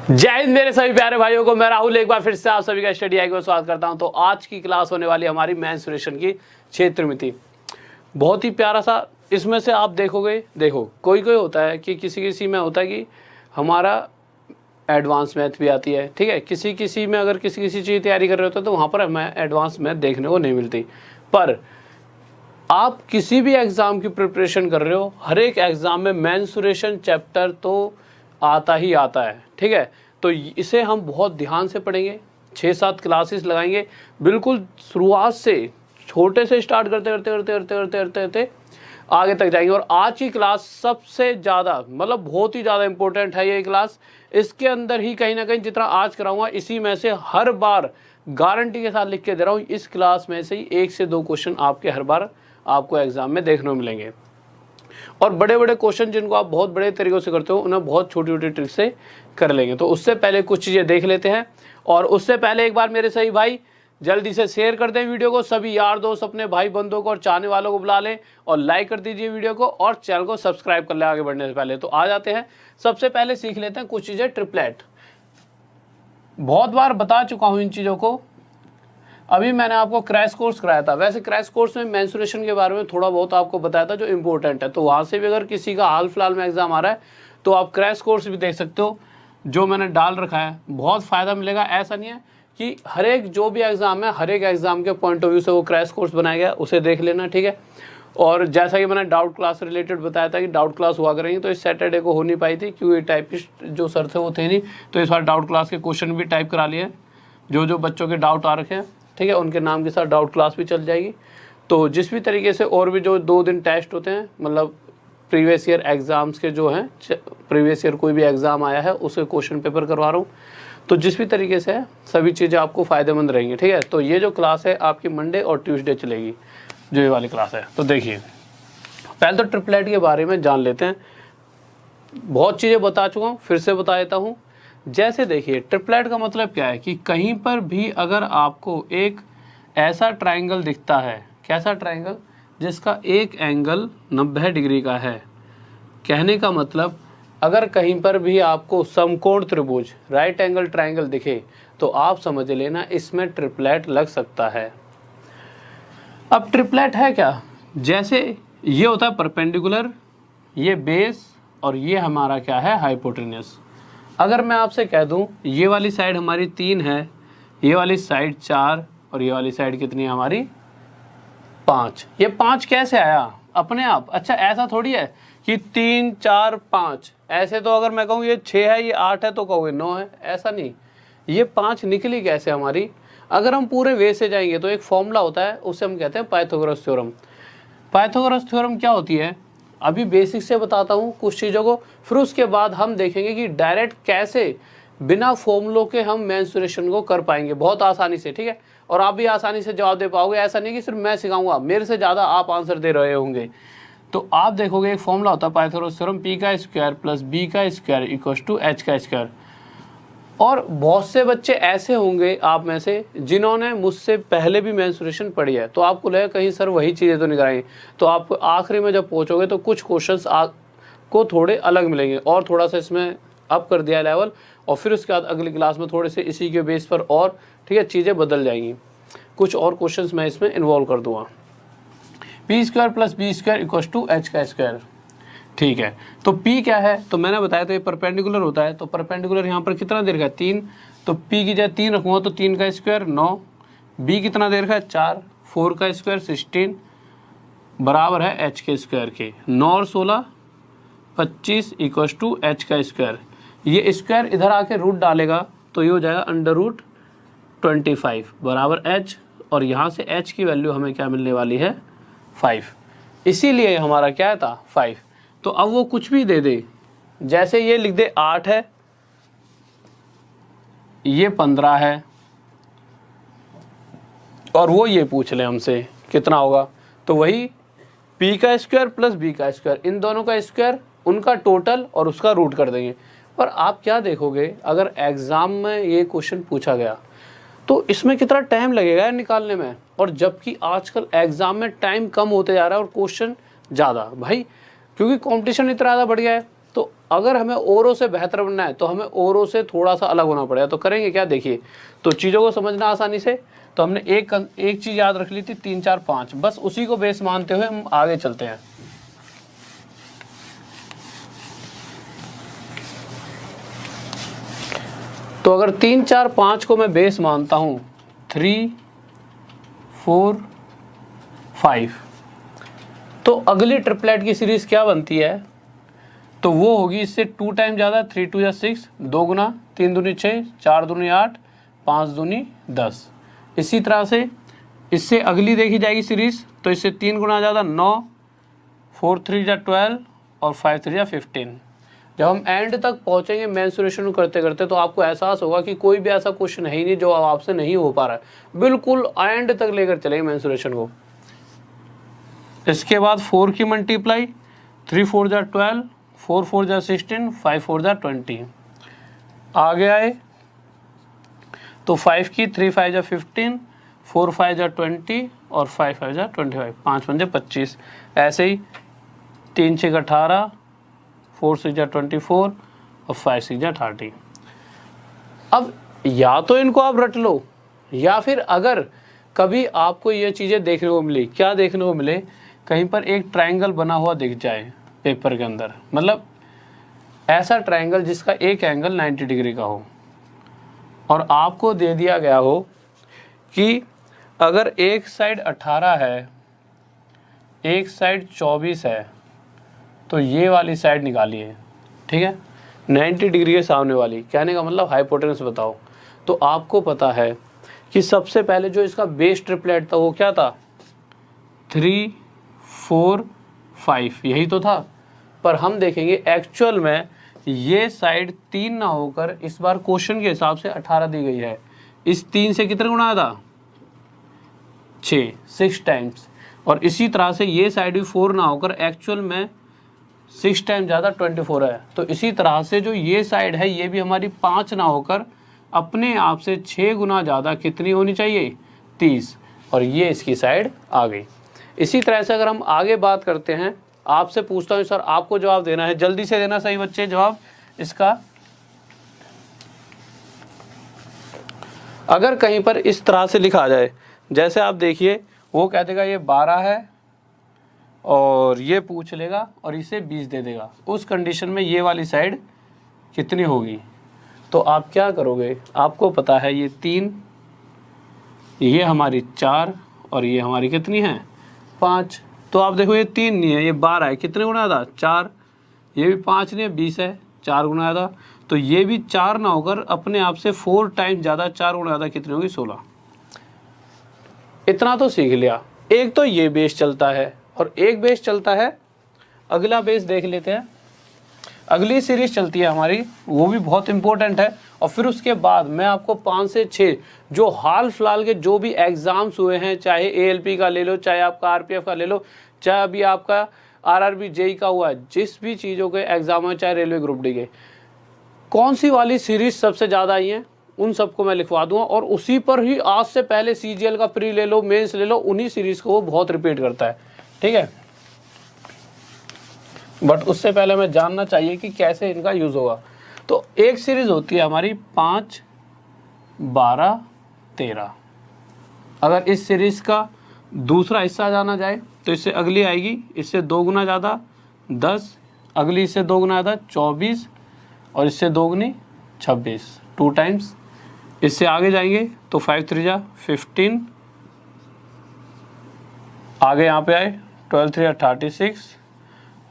जय हिंद मेरे सभी प्यारे भाइयों को। मैं राहुल एक बार फिर से आप सभी का स्टडी आई को स्वागत करता हूं। तो आज की क्लास होने वाली हमारी मेंसुरेशन की क्षेत्रमिति। बहुत ही प्यारा सा इसमें से आप देखोगे, देखो कोई कोई होता है कि किसी में होता है कि हमारा एडवांस मैथ भी आती है, ठीक है। किसी में अगर किसी चीज़ तैयारी कर रहे होते हैं तो वहाँ पर हमें एडवांस मैथ देखने को नहीं मिलती। पर आप किसी भी एग्ज़ाम की प्रिपरेशन कर रहे हो, हर एक एग्ज़ाम में मेंसुरेशन चैप्टर तो आता ही आता है, ठीक है। तो इसे हम बहुत ध्यान से पढ़ेंगे, 6-7 क्लासेस लगाएंगे, बिल्कुल शुरुआत से छोटे से स्टार्ट करते आगे तक जाएंगे। और आज की क्लास सबसे ज़्यादा मतलब बहुत ही ज़्यादा इंपॉर्टेंट है ये क्लास। इसके अंदर ही कहीं ना कहीं जितना आज कराऊंगा इसी में से हर बार गारंटी के साथ लिख के दे रहा हूँ, इस क्लास में से ही 1 से 2 क्वेश्चन आपके हर बार आपको एग्जाम में देखने को मिलेंगे। और बड़े बड़े क्वेश्चन जिनको आप बहुत बड़े तरीक़ों से करते हो उन्हें बहुत छोटी छोटी ट्रिक से कर लेंगे। तो उससे पहले कुछ चीज़ें देख लेते हैं। और उससे पहले एक बार मेरे सही भाई जल्दी से शेयर कर दें वीडियो को, सभी यार दोस्त अपने भाई बंधुओं को और चाहने वालों को बुला लें और लाइक कर दीजिए वीडियो को और चैनल को सब्सक्राइब कर लें आगे बढ़ने से पहले। तो आ जाते हैं, सबसे पहले सीख लेते हैं कुछ चीज़ें। ट्रिपलेट बहुत बार बता चुका हूँ इन चीज़ों को, अभी मैंने आपको क्रैश कोर्स कराया था। वैसे क्रैश कोर्स में मेंसुरेशन के बारे में थोड़ा बहुत आपको बताया था जो इम्पोर्टेंट है। तो वहाँ से भी अगर किसी का हाल फिलहाल में एग्जाम आ रहा है तो आप क्रैश कोर्स भी देख सकते हो, जो मैंने डाल रखा है। बहुत फ़ायदा मिलेगा। ऐसा नहीं है कि हर एक जो भी एग्ज़ाम है, हर एक एग्ज़ाम के पॉइंट ऑफ व्यू से वो क्रैश कोर्स बनाया गया, उसे देख लेना, ठीक है। और जैसा कि मैंने डाउट क्लास रिलेटेड बताया था कि डाउट क्लास हुआ करेंगे, तो इस सैटरडे को हो नहीं पाई थी क्योंकि टाइपिस्ट जो सर थे वो थे नहीं। तो इस बार डाउट क्लास के क्वेश्चन भी टाइप करा लिए, जो बच्चों के डाउट आ रखे हैं, ठीक है, उनके नाम के साथ डाउट क्लास भी चल जाएगी। तो जिस भी तरीके से और भी जो 2 दिन टेस्ट होते हैं, मतलब प्रीवियस ईयर एग्ज़ाम्स के जो हैं, प्रीवियस ईयर कोई भी एग्ज़ाम आया है उसके क्वेश्चन पेपर करवा रहा हूँ। तो जिस भी तरीके से है सभी चीज़ें आपको फ़ायदेमंद रहेंगी, ठीक है। तो ये जो क्लास है आपकी मंडे और ट्यूसडे चलेगी, जो ये वाली क्लास है। तो देखिए पहले तो ट्रिपलेट के बारे में जान लेते हैं। बहुत चीज़ें बता चुका हूँ, फिर से बता देता हूँ। जैसे देखिए ट्रिपलेट का मतलब क्या है कि कहीं पर भी अगर आपको एक ऐसा ट्रायंगल दिखता है, कैसा ट्रायंगल, जिसका एक एंगल 90 डिग्री का है, कहने का मतलब अगर कहीं पर भी आपको समकोण त्रिभुज राइट एंगल ट्रायंगल दिखे तो आप समझ लेना इसमें ट्रिपलेट लग सकता है। अब ट्रिपलेट है क्या, जैसे ये होता है परपेंडिकुलर, ये बेस और ये हमारा क्या है हाइपोटेन्यूस। अगर मैं आपसे कह दूं ये वाली साइड हमारी 3 है, ये वाली साइड 4 और ये वाली साइड कितनी है हमारी 5। ये 5 कैसे आया अपने आप? अच्छा ऐसा थोड़ी है कि 3 4 5, ऐसे तो अगर मैं कहूँ ये 6 है, ये 8 है तो कहोगे 9 है, ऐसा नहीं। ये 5 निकली कैसे हमारी? अगर हम पूरे वे से जाएंगे तो एक फॉर्मूला होता है, उसे हम कहते हैं पाइथागोरस थ्योरम। पाइथागोरस थ्योरम क्या होती है अभी बेसिक से बताता हूँ कुछ चीज़ों को, फिर उसके बाद हम देखेंगे कि डायरेक्ट कैसे बिना फॉर्मूलों के हम मेंसुरेशन को कर पाएंगे बहुत आसानी से, ठीक है। और आप भी आसानी से जवाब दे पाओगे। ऐसा नहीं कि सिर्फ मैं सिखाऊंगा, मेरे से ज़्यादा आप आंसर दे रहे होंगे। तो आप देखोगे एक फॉर्मूला होता है पाइथागोरस थ्योरम, p का स्क्वायर प्लस b का स्क्वायर इक्वल्स टू h का स्क्वायर। और बहुत से बच्चे ऐसे होंगे आप में से जिन्होंने मुझसे पहले भी मेंसुरेशन पढ़ी है, तो आपको लगेगा कहीं सर वही चीज़ें तो नहीं कराएंगे। तो आपको आखिरी में जब पहुंचोगे तो कुछ क्वेश्चंस आपको थोड़े अलग मिलेंगे और थोड़ा सा इसमें अप कर दिया लेवल, और फिर उसके बाद अगली क्लास में थोड़े से इसी के बेस पर और, ठीक है, चीज़ें बदल जाएंगी। कुछ और क्वेश्चंस मैं इसमें इन्वॉल्व कर दूँगा। P square plus B square equals to H का स्क्वायर, ठीक है। तो P क्या है, तो मैंने बताया तो ये परपेंडिकुलर होता है। तो परपेंडिकुलर यहाँ पर कितना दे रखा है 3, तो P की जगह 3 रखूँगा तो 3 का स्क्वायर 9, B कितना दे रखा है 4, 4 का स्क्वायर 16 बराबर है h के स्क्वायर के। 9 और 16 25 इक्वल्स टू h का स्क्वायर। ये स्क्वायर इधर आके रूट डालेगा तो ये हो जाएगा √25 बराबर h, और यहाँ से h की वैल्यू हमें क्या मिलने वाली है 5, इसीलिए हमारा क्या था 5। तो अब वो कुछ भी दे दे, जैसे ये लिख दे 8 है, ये 15 है, और वो ये पूछ ले हमसे कितना होगा, तो वही p का स्क्वायर प्लस b का स्क्वायर, इन दोनों का स्क्वायर, उनका टोटल और उसका रूट कर देंगे। पर आप क्या देखोगे अगर एग्ज़ाम में ये क्वेश्चन पूछा गया तो इसमें कितना टाइम लगेगा निकालने में, और जबकि आजकल एग्ज़ाम में टाइम कम होते जा रहा है और क्वेश्चन ज़्यादा, भाई क्योंकि कंपटीशन इतना ज़्यादा बढ़ गया है। तो अगर हमें औरों से बेहतर बनना है तो हमें औरों से थोड़ा सा अलग होना पड़ेगा। तो करेंगे क्या, देखिए, तो चीज़ों को समझना आसानी से। तो हमने एक चीज़ याद रख ली थी, 3 4 5, बस उसी को बेस मानते हुए हम आगे चलते हैं। तो अगर 3 4 5 को मैं बेस मानता हूँ, 3 4 5, तो अगली ट्रिपलेट की सीरीज क्या बनती है, तो वो होगी इससे 2 टाइम ज़्यादा, 3 2 या 6, 2 गुना, 3 दूनी 6, 4 दूनी 8, 5 दूनी 10। इसी तरह से इससे अगली देखी जाएगी सीरीज, तो इससे 3 गुना ज़्यादा 9, 4 3 या 12 और 5 3 या 15। जब हम एंड तक पहुंचेंगे मेंसुरेशन करते करते, तो आपको एहसास होगा कि कोई भी ऐसा क्वेश्चन है ही नहीं जो आपसे नहीं हो पा रहा है। बिल्कुल एंड तक लेकर चलेंगे मेंसुरेशन को। इसके बाद 4 की मल्टीप्लाई, 3 4 जा 12, 4 4 जा 16, 5 4 जा 20। आगे आए तो 5 की 3 5 जा 15, 4 5 जा 20 और 5 5 जा 25, 5 5 जा 25। ऐसे ही 3 6 18, 4 6 जा 24 और 5 6 जा 30। अब या तो इनको आप रट लो, या फिर अगर कभी आपको ये चीज़ें देखने को मिली, क्या देखने को मिले, कहीं पर एक ट्रायंगल बना हुआ दिख जाए पेपर के अंदर, मतलब ऐसा ट्रायंगल जिसका एक एंगल 90 डिग्री का हो, और आपको दे दिया गया हो कि अगर एक साइड 18 है, एक साइड 24 है, तो ये वाली साइड निकालिए, ठीक है, 90 डिग्री के सामने वाली। कहने का मतलब हाइपोटेनस बताओ। तो आपको पता है कि सबसे पहले जो इसका बेस ट्रिपलेट था वो क्या था, 3 4 5, यही तो था। पर हम देखेंगे एक्चुअल में ये साइड 3 ना होकर इस बार क्वेश्चन के हिसाब से 18 दी गई है। इस 3 से कितने गुना था, 6 टाइम्स। और इसी तरह से ये साइड भी 4 ना होकर एक्चुअल में 6 टाइम ज़्यादा 24 है। तो इसी तरह से जो ये साइड है ये भी हमारी 5 ना होकर अपने आप से 6 गुना ज़्यादा कितनी होनी चाहिए, 30। और ये इसकी साइड आ गई। इसी तरह से अगर हम आगे बात करते हैं, आपसे पूछता हूँ सर आपको जवाब देना है, जल्दी से देना सही बच्चे जवाब इसका। अगर कहीं पर इस तरह से लिखा जाए, जैसे आप देखिए, वो कह देगा ये 12 है और ये पूछ लेगा और इसे 20 दे देगा, उस कंडीशन में ये वाली साइड कितनी होगी। तो आप क्या करोगे, आपको पता है ये 3, ये हमारी 4 और ये हमारी कितनी है, 5। तो आप देखो ये 3 नहीं है, ये 12 है, कितने गुना था, 4। ये भी 5 नहीं है, 20 है, 4 गुना था। तो ये भी 4 ना होकर अपने आप से 4 टाइम ज़्यादा, 4 गुना ज़्यादा कितनी होगी, 16। इतना तो सीख लिया। एक तो ये बेस चलता है और एक बेस चलता है, अगला बेस देख लेते हैं। अगली सीरीज चलती है हमारी, वो भी बहुत इंपॉर्टेंट है। और फिर उसके बाद मैं आपको 5 से 6 जो हाल फिलहाल के जो भी एग्जाम्स हुए हैं, चाहे ALP का ले लो, चाहे आपका RPF का ले लो, चाहे अभी आपका RRB JEE का हुआ है, जिस भी चीज़ों के एग्जाम है, चाहे रेलवे ग्रुप डी के, कौन सी वाली सीरीज सबसे ज़्यादा आई है उन सबको मैं लिखवा दूंगा। और उसी पर ही आज से पहले CGL का प्री ले लो, मेंस ले लो, उन्हीं सीरीज को वो बहुत रिपीट करता है, ठीक है। बट उससे पहले हमें जानना चाहिए कि कैसे इनका यूज़ होगा। तो एक सीरीज होती है हमारी 5 12 13। अगर इस सीरीज का दूसरा हिस्सा जाना जाए तो इससे अगली आएगी, इससे 2 गुना ज़्यादा 10, अगली इससे 2 गुना ज़्यादा 24 और इससे 2 गुनी 26, 2 टाइम्स। इससे आगे जाएंगे तो 5 3 जा 15, आगे यहाँ पे आए 12 3 36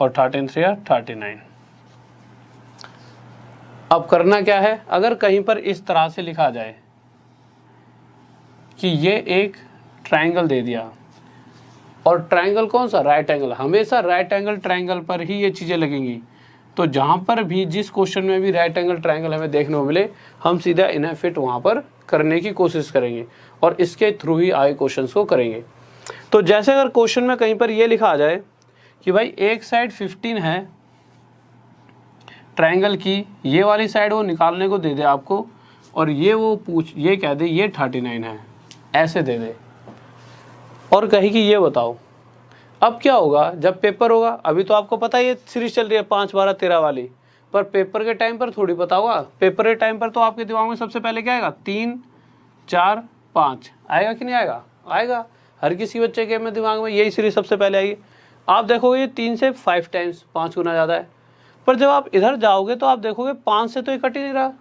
और 13 3 39। अब करना क्या है, अगर कहीं पर इस तरह से लिखा जाए कि ये एक ट्रायंगल दे दिया, और ट्रायंगल कौन सा, राइट एंगल, हमेशा राइट एंगल ट्रायंगल पर ही ये चीज़ें लगेंगी। तो जहाँ पर भी जिस क्वेश्चन में भी राइट एंगल ट्रायंगल हमें देखने को मिले, हम सीधा इन्हें फिट वहाँ पर करने की कोशिश करेंगे और इसके थ्रू ही आए क्वेश्चंस को करेंगे। तो जैसे अगर क्वेश्चन में कहीं पर ये लिखा आ जाए कि भाई एक साइड 15 है ट्रायंगल की, ये वाली साइड वो निकालने को दे दे आपको, और ये वो ये कह दे ये 39 है, ऐसे दे दे, और कहे कि ये बताओ अब क्या होगा जब पेपर होगा, अभी तो आपको पता है ये सीरीज चल रही है 5, 12, 13 वाली, पर पेपर के टाइम पर थोड़ी पता होगा। पेपर के टाइम पर तो आपके दिमाग में सबसे पहले क्या आएगा, 3, 4, 5 आएगा कि नहीं आएगा, आएगा। हर किसी बच्चे के में दिमाग में यही सीरीज सबसे पहले आएगी। आप देखोगे ये 3 से 5 टाइम्स 5 गुना ज़्यादा है, पर जब आप इधर जाओगे तो आप देखोगे 5 से तो ये कट ही नहीं रहा।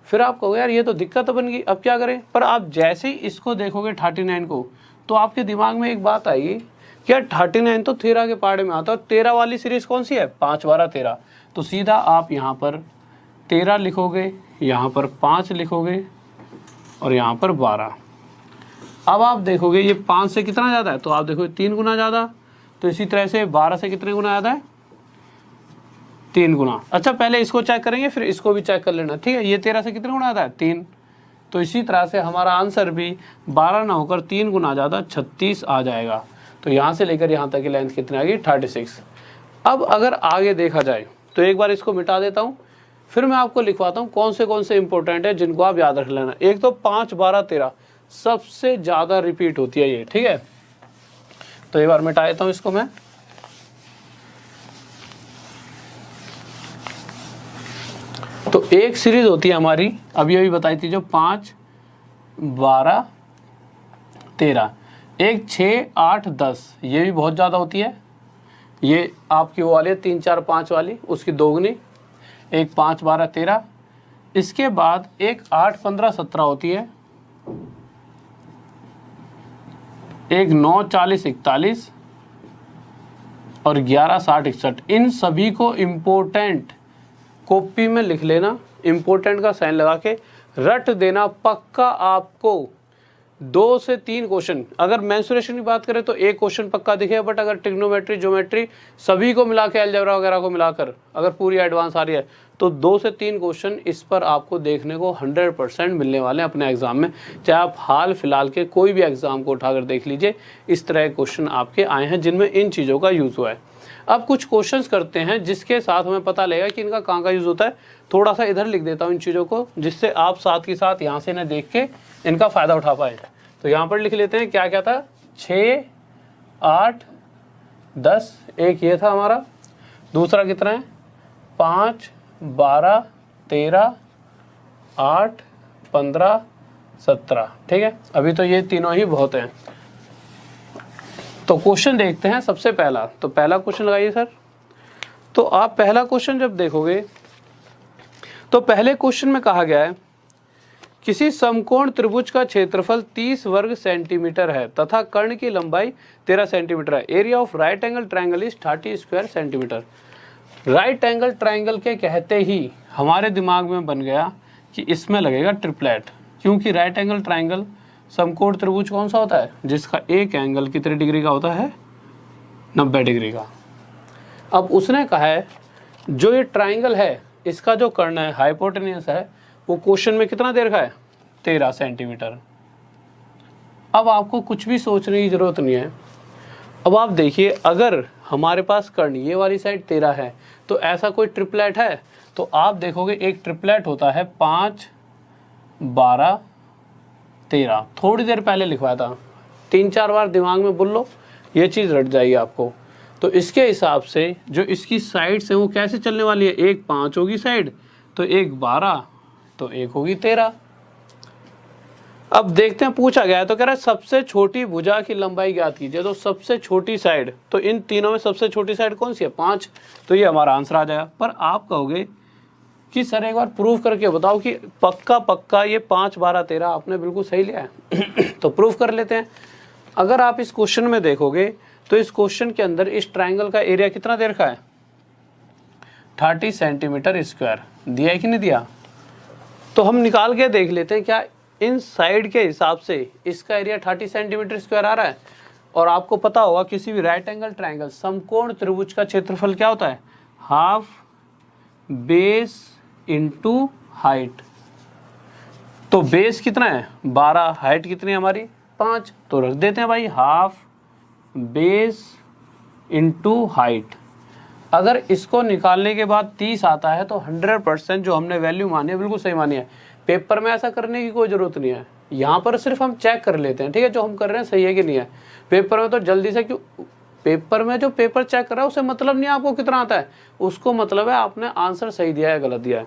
फिर आप कहोगे यार ये तो दिक्कत बन गई, अब क्या करें। पर आप जैसे ही इसको देखोगे 39 को, तो आपके दिमाग में एक बात आएगी कि यार 39 तो 13 के पार्ट में आता है, 13 वाली सीरीज कौन सी है, 5, 12, 13। तो सीधा आप यहाँ पर 13 लिखोगे, यहाँ पर 5 लिखोगे और यहाँ पर 12। अब आप देखोगे ये 5 से कितना ज़्यादा है, तो आप देखोगे 3 गुना ज़्यादा। तो इसी तरह से 12 से कितने गुना ज़्यादा है, 3 गुना। अच्छा पहले इसको चेक करेंगे फिर इसको भी चेक कर लेना, ठीक है। ये 13 से कितने गुना ज़्यादा है, 3। तो इसी तरह से हमारा आंसर भी 12 ना होकर 3 गुना ज़्यादा 36 आ जाएगा। तो यहाँ से लेकर यहाँ तक की लेंथ कितनी आ गई, 36। अब अगर आगे देखा जाए तो एक बार इसको मिटा देता हूँ, फिर मैं आपको लिखवाता हूँ कौन से इंपॉर्टेंट है जिनको आप याद रख लेना। एक तो 5, 12, 13 सबसे ज़्यादा रिपीट होती है ये, ठीक है। तो एक बार मिटा देता हूँ इसको मैं। तो एक सीरीज होती है हमारी अभी अभी बताई थी जो 5, 12, 13, एक 6, 8, 10 ये भी बहुत ज़्यादा होती है। ये आपकी वो वाली है 3, 4, 5 वाली, उसकी दोगुनी। एक 5, 12, 13। इसके बाद एक 8, 15, 17 होती है। एक 9, 40, 41 और 11, 60, 61। इन सभी को इम्पोर्टेंट कॉपी में लिख लेना, इम्पोर्टेंट का साइन लगा के रट देना। पक्का आपको 2 से 3 क्वेश्चन, अगर मेंसुरेशन की बात करें तो एक क्वेश्चन पक्का दिखेगा, बट अगर ट्रिग्नोमेट्री, ज्योमेट्री सभी को मिला के, अलजेब्रा वगैरह को मिलाकर अगर पूरी एडवांस आ रही है तो 2 से 3 क्वेश्चन इस पर आपको देखने को 100% मिलने वाले हैं अपने एग्जाम में। चाहे आप हाल फिलहाल के कोई भी एग्जाम को उठाकर देख लीजिए, इस तरह के क्वेश्चन आपके आए हैं जिनमें इन चीज़ों का यूज़ हुआ है। अब कुछ क्वेश्चंस करते हैं जिसके साथ हमें पता लगेगा कि इनका कहाँ का यूज़ होता है। थोड़ा सा इधर लिख देता हूँ इन चीज़ों को, जिससे आप साथ के साथ यहाँ से इन्हें देख के इनका फ़ायदा उठा पाए। तो यहाँ पर लिख लेते हैं क्या क्या था, 6, 8, 10। एक ये था हमारा। दूसरा कितना है, 5, 12, 13, 8, 15, 17। ठीक है, अभी तो ये तीनों ही बहुत हैं। तो क्वेश्चन देखते हैं सबसे पहला। तो पहला क्वेश्चन लगाइए सर। तो आप पहला क्वेश्चन जब देखोगे तो पहले क्वेश्चन में कहा गया है किसी समकोण त्रिभुज का क्षेत्रफल 30 वर्ग सेंटीमीटर है तथा कर्ण की लंबाई 13 सेंटीमीटर है। Area of right angle triangle is 30 square centimetre. Right angle triangle के कहते ही हमारे दिमाग में बन गया कि इसमें लगेगा ट्रिपलेट, क्योंकि राइट एंगल ट्रायंगल समकोण त्रिभुज कौन सा होता है जिसका एक एंगल कितने डिग्री का होता है, 90 डिग्री का। अब उसने कहा है जो ये ट्रायंगल है इसका जो कर्ण है, हाइपोटेन्यूस है, वो क्वेश्चन में कितना दे रखा है, 13 सेंटीमीटर। अब आपको कुछ भी सोचने की जरूरत नहीं है। अब आप देखिए अगर हमारे पास कर्ण ये वाली साइड 13 है तो ऐसा कोई ट्रिपलेट है, तो आप देखोगे एक ट्रिपलेट होता है 5, 12, 13। थोड़ी देर पहले लिखवाया था, 3-4 बार दिमाग में बोल लो, ये चीज़ रट जाएगी आपको। तो इसके हिसाब से जो इसकी साइड्स हैं वो कैसे चलने वाली है, एक 5 होगी साइड, तो एक 12, तो एक होगी 13। अब देखते हैं, पूछा गया है तो कह रहा है सबसे छोटी भुजा की लंबाई ज्ञात कीजिए। तो सबसे छोटी साइड, तो इन तीनों में सबसे छोटी साइड कौन सी है, 5। तो ये हमारा आंसर आ जाएगा। पर आप कहोगे कि सर एक बार प्रूफ करके बताओ कि पक्का ये 5, 12, 13 आपने बिल्कुल सही लिया है। तो प्रूफ कर लेते हैं। अगर आप इस क्वेश्चन में देखोगे तो इस क्वेश्चन के अंदर इस ट्रायंगल का एरिया कितना दे रखा है, 30 सेंटीमीटर स्क्वायर दिया है कि नहीं दिया। तो हम निकाल के देख लेते हैं क्या इन साइड के हिसाब से इसका एरिया 30 सेंटीमीटर स्क्वायर आ रहा है। और आपको पता होगा किसी भी राइट एंगल ट्रायंगल समकोण त्रिभुज का क्षेत्रफल क्या होता है, हाफ बेस इंटू हाइट। तो बेस कितना है 12, हाइट कितनी है हमारी 5, तो रख देते हैं भाई हाफ बेस इंटू हाइट। अगर इसको निकालने के बाद 30 आता है तो 100% जो हमने वैल्यू मानी है बिल्कुल सही मानी है। पेपर में ऐसा करने की कोई ज़रूरत नहीं है, यहाँ पर सिर्फ हम चेक कर लेते हैं, ठीक है, जो हम कर रहे हैं सही है कि नहीं है। पेपर में तो जल्दी से क्यों पेपर में जो पेपर चेक कर रहा है उसे मतलब नहीं आपको कितना आता है, उसको मतलब है आपने आंसर सही दिया है गलत दिया है।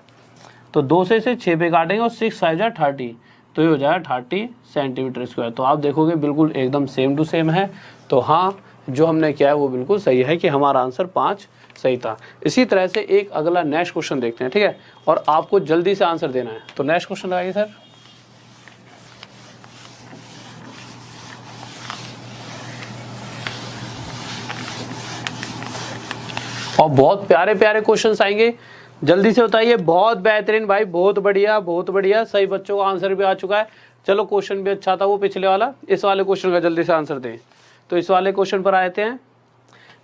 तो 2 से इसे 6 पे काटेंगे और 6 5 जा 30, तो ये हो जाएगा 30 सेंटीमीटर स्क्वायर। तो आप देखोगे बिल्कुल एकदम सेम टू सेम है। तो हाँ, जो हमने किया है वो बिल्कुल सही है कि हमारा आंसर 5 सही था। इसी तरह से एक अगला नेक्स्ट क्वेश्चन देखते हैं, ठीक है, और आपको जल्दी से आंसर देना है। तो नेक्स्ट क्वेश्चन लगाइए सर। और बहुत प्यारे प्यारे क्वेश्चंस आएंगे, जल्दी से बताइए। बहुत बेहतरीन भाई, बहुत बढ़िया बहुत बढ़िया, सही बच्चों का आंसर भी आ चुका है। चलो क्वेश्चन भी अच्छा था वो पिछले वाला, इस वाले क्वेश्चन का जल्दी से आंसर दें। तो इस वाले क्वेश्चन पर आते हैं।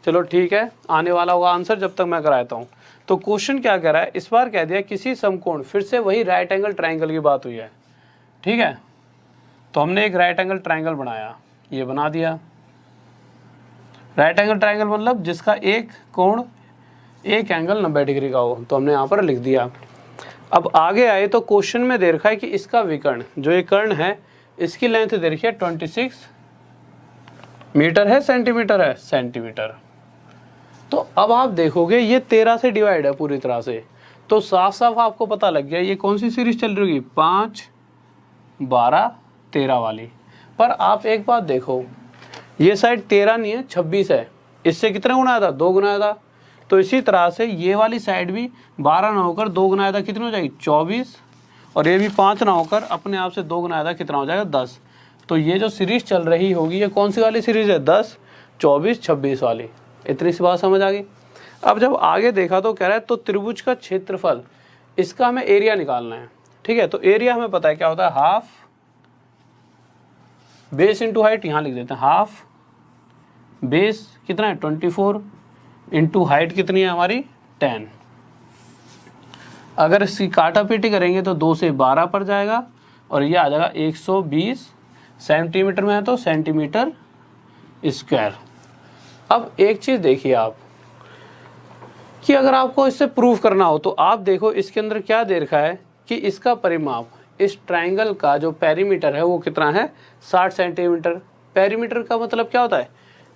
चलो ठीक है, आने वाला होगा आंसर जब तक मैं कराता हूँ। तो क्वेश्चन क्या कह रहा है, इस बार कह दिया किसी समकोण, फिर से वही राइट एंगल ट्राइंगल की बात हुई है, ठीक है। तो हमने एक राइट एंगल ट्राइंगल बनाया, ये बना दिया। राइट एंगल ट्राइंगल मतलब जिसका एक कोण एक एंगल 90 डिग्री का हो, तो हमने यहाँ पर लिख दिया। अब आगे आए तो क्वेश्चन में दे रखा है कि इसका विकर्ण, जो ये कर्ण है, इसकी लेंथ दे रखी है 26 मीटर है, सेंटीमीटर है, सेंटीमीटर। तो अब आप देखोगे ये 13 से डिवाइड है पूरी तरह से, तो साफ साफ आपको पता लग गया ये कौन सी सीरीज चल रही होगी, 5 12 13 वाली। पर आप एक बात देखो, ये साइड 13 नहीं है 26 है, इससे कितना गुना आया था, 2 गुना आया था। तो इसी तरह से ये वाली साइड भी 12 ना होकर 2 गुना आया था, कितनी हो जाएगी 24, और ये भी 5 ना होकर अपने आप से 2 गुना आया था, कितना हो जाएगा 10। तो ये जो सीरीज चल रही होगी ये कौन सी वाली सीरीज है, 10 24 26 वाली। इतनी सी बात समझ आ गई। अब जब आगे देखा तो कह रहा है तो त्रिभुज का क्षेत्रफल, इसका हमें एरिया निकालना है, ठीक है। तो एरिया हमें पता है क्या होता है, हाफ बेस इंटू हाइट, यहाँ लिख देते हैं हाफ बेस कितना है 24 इंटू हाइट कितनी है हमारी 10। अगर इसकी काटापीटी करेंगे तो 2 से 12 पर जाएगा और ये आ जाएगा 120 सेंटीमीटर में है, तो सेंटीमीटर स्क्वायर। अब एक चीज देखिए आप कि अगर आपको इससे प्रूफ करना हो तो आप देखो इसके अंदर क्या दे रखा है कि इसका परिमाप, इस ट्राइंगल का जो पेरीमीटर है वो कितना है 60 सेंटीमीटर। पेरीमीटर का मतलब क्या होता है,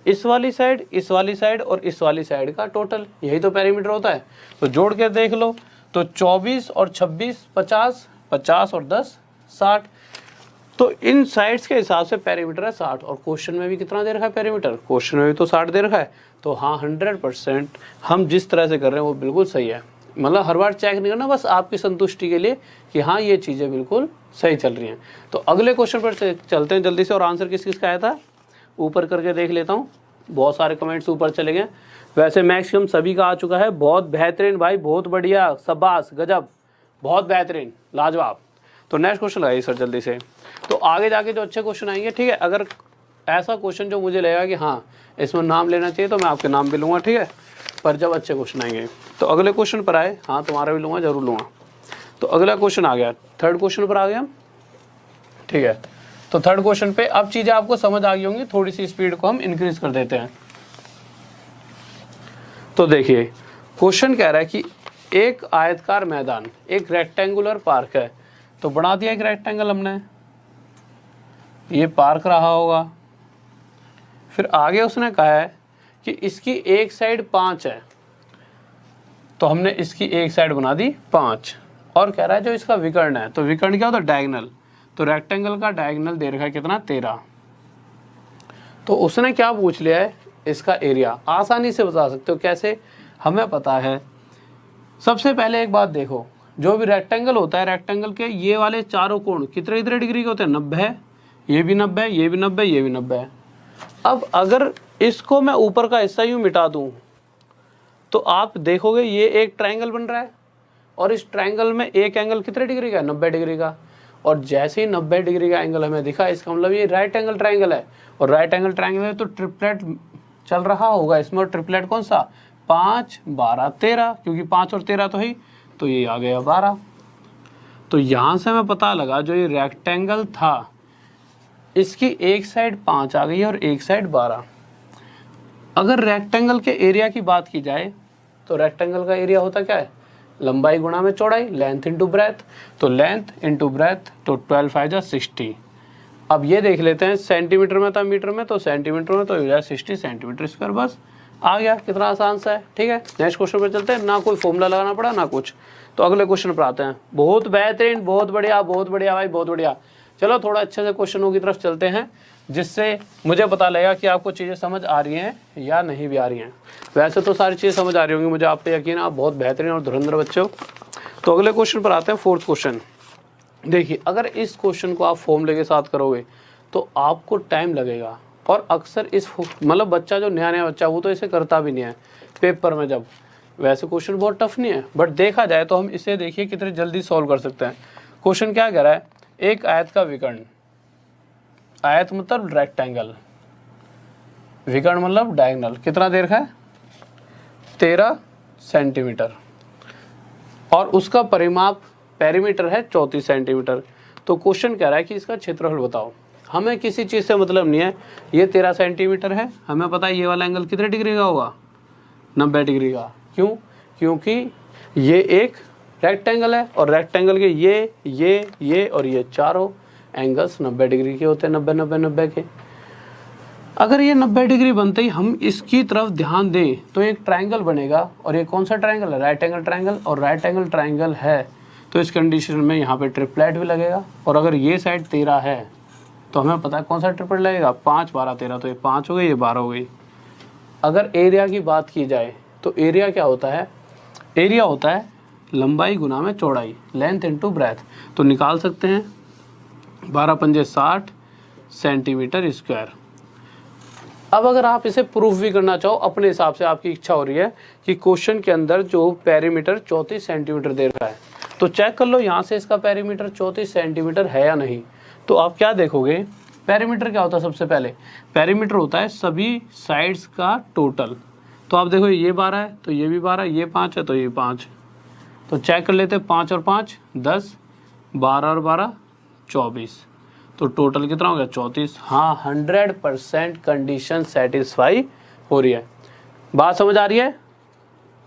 इस वाली साइड, इस वाली साइड और इस वाली साइड का टोटल, यही तो पेरीमीटर होता है। तो जोड़ के देख लो, तो 24 और 26 50, 50 और 10 60। तो इन साइड्स के हिसाब से पेरीमीटर है 60, और क्वेश्चन में भी कितना दे रखा है पेरीमीटर, क्वेश्चन में भी तो 60 दे रखा है। तो हाँ 100% हम जिस तरह से कर रहे हैं वो बिल्कुल सही है। मतलब हर बार चेक नहीं करना, बस आपकी संतुष्टि के लिए कि हाँ ये चीज़ें बिल्कुल सही चल रही हैं। तो अगले क्वेश्चन पर चलते हैं जल्दी से, और आंसर किस किस का आया था ऊपर करके देख लेता हूँ। बहुत सारे कमेंट्स ऊपर चले गए, वैसे मैक्सिमम सभी का आ चुका है। बहुत बेहतरीन भाई, बहुत बढ़िया, शाबाश, गजब, बहुत बेहतरीन, लाजवाब। तो नेक्स्ट क्वेश्चन लगाइए सर जल्दी से। तो आगे जाके जो अच्छे क्वेश्चन आएंगे, ठीक है, अगर ऐसा क्वेश्चन जो मुझे लगेगा कि हाँ इसमें नाम लेना चाहिए तो मैं आपके नाम भी लूँगा, ठीक है। पर जब अच्छे क्वेश्चन आएंगे तो अगले क्वेश्चन पर आए, हाँ तुम्हारा भी लूँगा, जरूर लूँगा। तो अगला क्वेश्चन आ गया, थर्ड क्वेश्चन पर आ गया, ठीक है। तो थर्ड क्वेश्चन पे अब चीज़ें आपको समझ आ गई होंगी, थोड़ी सी स्पीड को हम इंक्रीज कर देते हैं। तो देखिए क्वेश्चन कह रहा है कि एक आयतकार मैदान, एक रेक्टेंगुलर पार्क है। तो बना दिया एक रेक्टेंगल हमने, ये पार्क रहा होगा। फिर आगे उसने कहा है कि इसकी एक साइड 5 है, तो हमने इसकी एक साइड बना दी 5, और कह रहा है जो इसका विकर्ण है, तो विकर्ण क्या होता है, डायगोनल। तो रेक्टेंगल का डायगोनल दे रखा है कितना 13। तो उसने क्या पूछ लिया है, इसका एरिया। आसानी से बता सकते हो कैसे, हमें पता है। सबसे पहले एक बात देखो, जो भी रेक्टेंगल होता है, रेक्टेंगल के ये वाले चारों कोण कितने कितने डिग्री के होते हैं, 90 है, ये भी 90 है, ये भी 90 है, ये भी 90 है। अब अगर इसको मैं ऊपर का हिस्सा यूं मिटा दूं तो आप देखोगे ये एक ट्रायंगल बन रहा है, और इस ट्रायंगल में एक एंगल कितने डिग्री का है, 90 डिग्री का। और जैसे ही 90 डिग्री का एंगल हमें दिखा, इसका मतलब ये राइट एंगल ट्रायंगल है, और राइट एंगल ट्रायंगल है तो ट्रिपलेट चल रहा होगा इसमें। और ट्रिपलेट कौन सा, 5 12 13, क्योंकि 5 और 13 तो ही, तो ये आ गया 12। तो यहाँ से हमें पता लगा जो ये रेक्टेंगल था इसकी एक साइड 5 आ गई और एक साइड 12। अगर रेक्टेंगल के एरिया की बात की जाए तो रेक्टेंगल का एरिया होता क्या है, लंबाई गुणा में चौड़ाई, लेंथ इंटू ब्रेथ। तो लेंथ इंटू ब्रेथ, तो 12 5 जा 60। अब ये देख लेते हैं, सेंटीमीटर में था मीटर में, तो सेंटीमीटर में तो हो जाए 60 सेंटीमीटर स्क्वायर, बस आ गया, कितना आसान सा है। ठीक है, नेक्स्ट क्वेश्चन पर चलते हैं, ना कोई फॉर्मूला लगाना पड़ा ना कुछ। तो अगले क्वेश्चन पर आते हैं। बहुत बेहतरीन, बहुत बढ़िया भाई, बहुत बढ़िया। चलो थोड़ा अच्छे से क्वेश्चनों की तरफ चलते हैं, जिससे मुझे पता लगेगा कि आपको चीज़ें समझ आ रही हैं या नहीं भी आ रही हैं। वैसे तो सारी चीज़ें समझ आ रही होंगी, मुझे आप पे यकीन है, आप बहुत बेहतरीन और धुरंधर बच्चे हो। तो अगले क्वेश्चन पर आते हैं, फोर्थ क्वेश्चन। देखिए, अगर इस क्वेश्चन को आप फॉर्मूले के साथ करोगे तो आपको टाइम लगेगा, और अक्सर इस मतलब बच्चा जो नया बच्चा वो तो इसे करता भी नहीं है पेपर में जब। वैसे क्वेश्चन बहुत टफ नहीं है, बट देखा जाए तो हम इसे देखिए कितने जल्दी सॉल्व कर सकते हैं। क्वेश्चन क्या कह रहा है, एक आयत का विकर्ण, आयत मतलब रेक्टेंगल, विकर्ण मतलब डायगोनल, कितना देर का है 13 सेंटीमीटर, और उसका परिमाप पेरीमीटर है 34 सेंटीमीटर। तो क्वेश्चन कह रहा है कि इसका क्षेत्रफल बताओ। हमें किसी चीज़ से मतलब नहीं है, ये 13 सेंटीमीटर है, हमें पता है ये वाला एंगल कितने डिग्री का होगा, 90 डिग्री का। क्यों? क्योंकि ये एक रेक्टेंगल है, और रेक्टेंगल के ये और ये चारों एंगल्स 90 डिग्री के होते हैं, 90 के। अगर ये 90 डिग्री बनते ही हम इसकी तरफ ध्यान दें तो एक ट्रायंगल बनेगा, और ये कौन सा ट्रायंगल है, राइट एंगल ट्रायंगल, और राइट एंगल ट्रायंगल है तो इस कंडीशन में यहाँ पे ट्रिपलेट भी लगेगा। और अगर ये साइड 13 है तो हमें पता है कौन सा ट्रिपलेट लगेगा, 5 12 13, तो ये 5 हो गई, ये 12 हो गई। अगर एरिया की बात की जाए तो एरिया क्या होता है, एरिया होता है लंबाई गुना में चौड़ाई, लेंथ इनटू ब्रेथ। तो निकाल सकते हैं 12 पंजे 60 सेंटीमीटर स्क्वायर। अब अगर आप इसे प्रूफ भी करना चाहो अपने हिसाब से, आपकी इच्छा हो रही है कि क्वेश्चन के अंदर जो पेरीमीटर 34 सेंटीमीटर दे रहा है, तो चेक कर लो यहाँ से इसका पेरीमीटर 34 सेंटीमीटर है या नहीं। तो आप क्या देखोगे, पेरीमीटर क्या होता है, सबसे पहले पेरीमीटर होता है सभी साइड्स का टोटल। तो आप देखो ये 12 है तो ये भी 12, ये 5 है तो ये 5, तो चेक कर लेते हैं, 5 और 5 10, 12 और 12 24, तो टोटल कितना हो गया 34। हाँ, 100% कंडीशन सेटिस्फाई हो रही है। बात समझ आ रही है?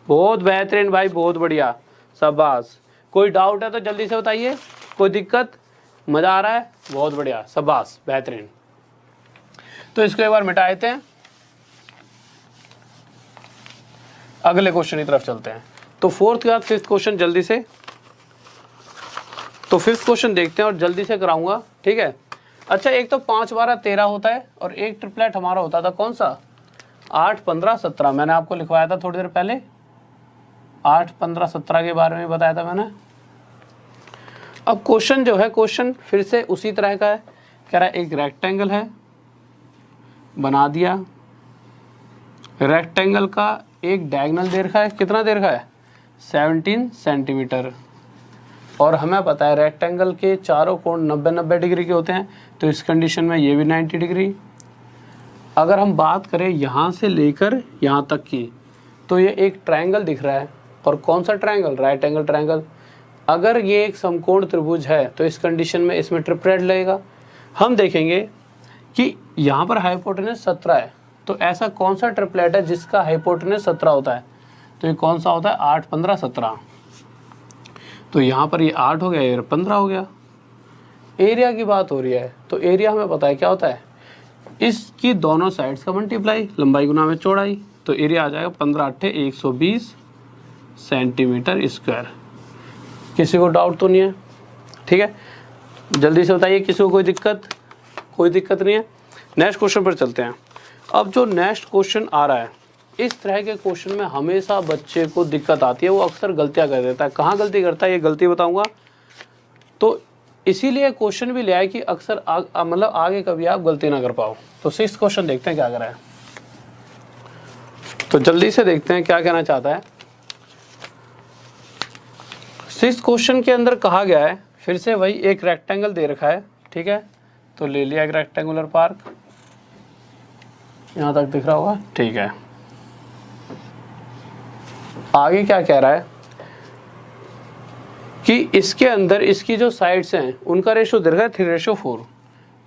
बहुत बेहतरीन भाई, बहुत बढ़िया, शाबाश। कोई डाउट है तो जल्दी से बताइए, कोई दिक्कत, मज़ा आ रहा है? बहुत बढ़िया, शाबाश, बेहतरीन। तो इसको एक बार मिटा देते हैं, अगले क्वेश्चन की तरफ चलते हैं। तो फोर्थ के बाद फिफ्थ क्वेश्चन जल्दी से, तो फिफ्थ क्वेश्चन देखते हैं और जल्दी से कराऊंगा, ठीक है। अच्छा, एक तो 5 12 13 होता है, और एक ट्रिपलेट हमारा होता था कौन सा, 8 15 17। मैंने आपको लिखवाया था थोड़ी देर पहले, 8 15 17 के बारे में बताया था मैंने। अब क्वेश्चन जो है, क्वेश्चन फिर से उसी तरह का है, कह रहा है एक रेक्टेंगल है, बना दिया, रेक्टेंगल का एक डायगोनल दे रखा है, कितना दे रखा है 17 सेंटीमीटर, और हमें पता है रेक्टेंगल के चारों कोण 90 डिग्री के होते हैं, तो इस कंडीशन में ये भी 90 डिग्री। अगर हम बात करें यहाँ से लेकर यहाँ तक की, तो ये एक ट्रायंगल दिख रहा है, और कौन सा ट्रायंगल, राइट एंगल ट्रायंगल। अगर ये एक समकोण त्रिभुज है तो इस कंडीशन में इसमें ट्रिपलेट लगेगा। हम देखेंगे कि यहाँ पर हाइपोटेनस 17 है, तो ऐसा कौन सा ट्रिपलेट है जिसका हाइपोटेनस 17 होता है, तो ये कौन सा होता है, 8 15 17। तो यहाँ पर ये 8 हो गया, ये 15 हो गया। एरिया की बात हो रही है, तो एरिया हमें पता है क्या होता है, इसकी दोनों साइड्स का मल्टीप्लाई, लंबाई गुना में चौड़ाई, तो एरिया आ जाएगा 15 8 120 सेंटीमीटर स्क्वायर। किसी को डाउट तो नहीं है? ठीक है, जल्दी से बताइए, किसी को कोई दिक्कत? कोई दिक्कत नहीं है। नेक्स्ट क्वेश्चन पर चलते हैं। अब जो नेक्स्ट क्वेश्चन आ रहा है, इस तरह के क्वेश्चन में हमेशा बच्चे को दिक्कत आती है, वो अक्सर गलतियां कर देता है। कहाँ गलती करता है, ये गलती बताऊंगा। तो इसीलिए क्वेश्चन भी लिया है कि अक्सर मतलब आगे कभी आप गलती ना कर पाओ। तो 6th क्वेश्चन देखते हैं क्या कर रहा है, तो जल्दी से देखते हैं क्या कहना चाहता है। 6th क्वेश्चन के अंदर कहा गया है, फिर से वही एक रेक्टेंगल दे रखा है, ठीक है, तो ले लिया एक रेक्टेंगुलर पार्क, यहाँ तक दिख रहा होगा, ठीक है। आगे क्या कह रहा है कि इसके अंदर इसकी जो साइड्स हैं उनका रेशो दे रखा है 3:4,